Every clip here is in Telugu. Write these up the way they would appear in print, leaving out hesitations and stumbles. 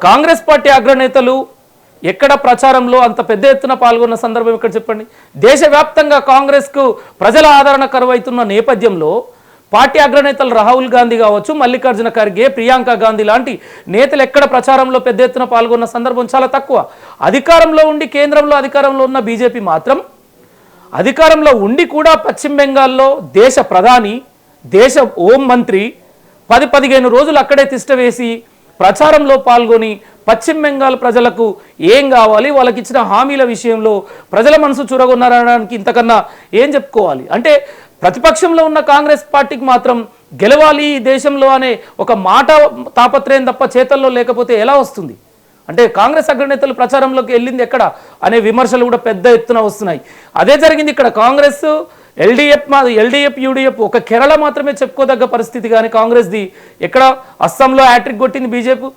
కాంగ్రెస్ పార్టీ అగ్రనేతలు ఎక్కడ ప్రచారంలో అంత పెద్ద ఎత్తున పాల్గొన్న సందర్భం ఇక్కడ చెప్పండి. దేశవ్యాప్తంగా కాంగ్రెస్కు ప్రజల ఆదరణ కరువైతున్న నేపథ్యంలో పార్టీ అగ్రనేతలు రాహుల్ గాంధీ కావచ్చు, మల్లికార్జున ఖర్గే, ప్రియాంక గాంధీ లాంటి నేతలు ఎక్కడ ప్రచారంలో పెద్ద ఎత్తున పాల్గొన్న సందర్భం చాలా తక్కువ. అధికారంలో ఉండి కేంద్రంలో అధికారంలో ఉన్న బీజేపీ మాత్రం అధికారంలో ఉండి కూడా పశ్చిమ బెంగాల్లో దేశ ప్రధాని, దేశ హోం మంత్రి 10-15 రోజులు అక్కడే తిష్టవేసి ప్రచారంలో పాల్గొని పశ్చిమ బెంగాల్ ప్రజలకు ఏం కావాలి, వాళ్ళకి ఇచ్చిన హామీల విషయంలో ప్రజల మనసు చురగొన్నారనడానికి ఇంతకన్నా ఏం చెప్పుకోవాలి? అంటే ప్రతిపక్షంలో ఉన్న కాంగ్రెస్ పార్టీకి మాత్రం గెలవాలి ఈ దేశంలో అనే ఒక మాట తాపత్రయం తప్ప చేతల్లో లేకపోతే ఎలా వస్తుంది? అంటే కాంగ్రెస్ అగ్రనేతలు ప్రచారంలోకి వెళ్ళింది ఎక్కడ అనే విమర్శలు కూడా పెద్ద ఎత్తున వస్తున్నాయి. అదే జరిగింది ఇక్కడ. కాంగ్రెస్ ఎల్డీఎఫ్ యూడీఎఫ్ ఒక కేరళ మాత్రమే చెప్పుకోదగ్గ పరిస్థితి, కానీ కాంగ్రెస్ది ఎక్కడ అస్సాంలో హ్యాట్రిక్ కొట్టింది బీజేపీ,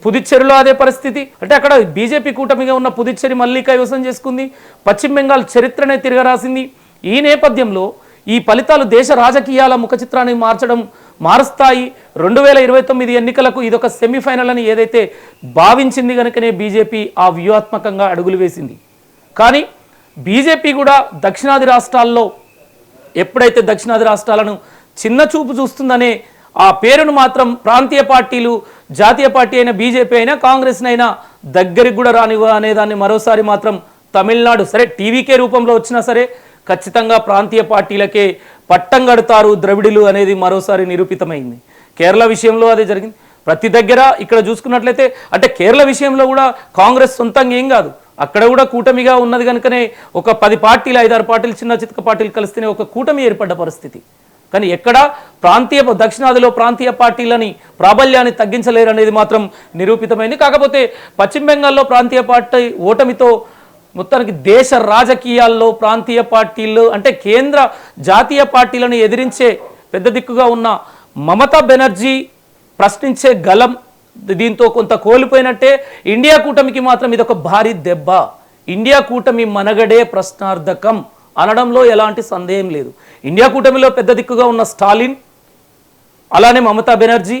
పుదుచ్చేరిలో అదే పరిస్థితి. అంటే అక్కడ బీజేపీ కూటమిగా ఉన్న పుదుచ్చేరి మళ్ళీ కైవసం చేసుకుంది, పశ్చిమ బెంగాల్ చరిత్రనే తిరగరాసింది. ఈ నేపథ్యంలో ఈ ఫలితాలు దేశ రాజకీయాల ముఖ చిత్రాన్ని మారుస్తాయి. 2029 ఎన్నికలకు ఇదొక సెమీఫైనల్ అని ఏదైతే భావించింది కనుకనే బీజేపీ ఆ వ్యూహాత్మకంగా అడుగులు వేసింది. కానీ బీజేపీ కూడా దక్షిణాది రాష్ట్రాల్లో ఎప్పుడైతే దక్షిణాది రాష్ట్రాలను చిన్న చూపు చూస్తుందనే ఆ పేరును మాత్రం ప్రాంతీయ పార్టీలు, జాతీయ పార్టీ అయినా బీజేపీ అయినా కాంగ్రెస్నైనా దగ్గరికి కూడా రానివ్వ అనేదాన్ని మరోసారి మాత్రం తమిళనాడు సరే టీవీకే రూపంలో వచ్చినా సరే ఖచ్చితంగా ప్రాంతీయ పార్టీలకే పట్టం కడతారు ద్రవిడులు అనేది మరోసారి నిరూపితమైంది. కేరళ విషయంలో అదే జరిగింది. ప్రతి దగ్గర ఇక్కడ చూసుకున్నట్లయితే అంటే కేరళ విషయంలో కూడా కాంగ్రెస్ సొంతంగా ఏం కాదు, అక్కడ కూడా కూటమిగా ఉన్నది కనుకనే ఒక 10 పార్టీలు 5-6 పార్టీలు చిన్న చితక పార్టీలు కలిస్తేనే ఒక కూటమి ఏర్పడ్డ పరిస్థితి. కానీ ఎక్కడ దక్షిణాదిలో ప్రాంతీయ పార్టీలని ప్రాబల్యాన్ని తగ్గించలేరు అనేది మాత్రం నిరూపితమైంది. కాకపోతే పశ్చిమ బెంగాల్లో ప్రాంతీయ పార్టీ ఓటమితో మొత్తానికి దేశ రాజకీయాల్లో ప్రాంతీయ పార్టీలు అంటే కేంద్ర జాతీయ పార్టీలను ఎదిరించే పెద్ద దిక్కుగా ఉన్న మమతా బెనర్జీ ప్రశ్నించే గలం దీంతో కొంత కోల్పోయినట్టే. ఇండియా కూటమికి మాత్రం ఇదొక భారీ దెబ్బ. ఇండియా కూటమి మనగడే ప్రశ్నార్థకం అనడంలో ఎలాంటి సందేహం లేదు. ఇండియా కూటమిలో పెద్ద దిక్కుగా ఉన్న స్టాలిన్, అలానే మమతా బెనర్జీ,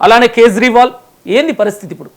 అలానే కేజ్రీవాల్, ఏంది పరిస్థితి ఇప్పుడు?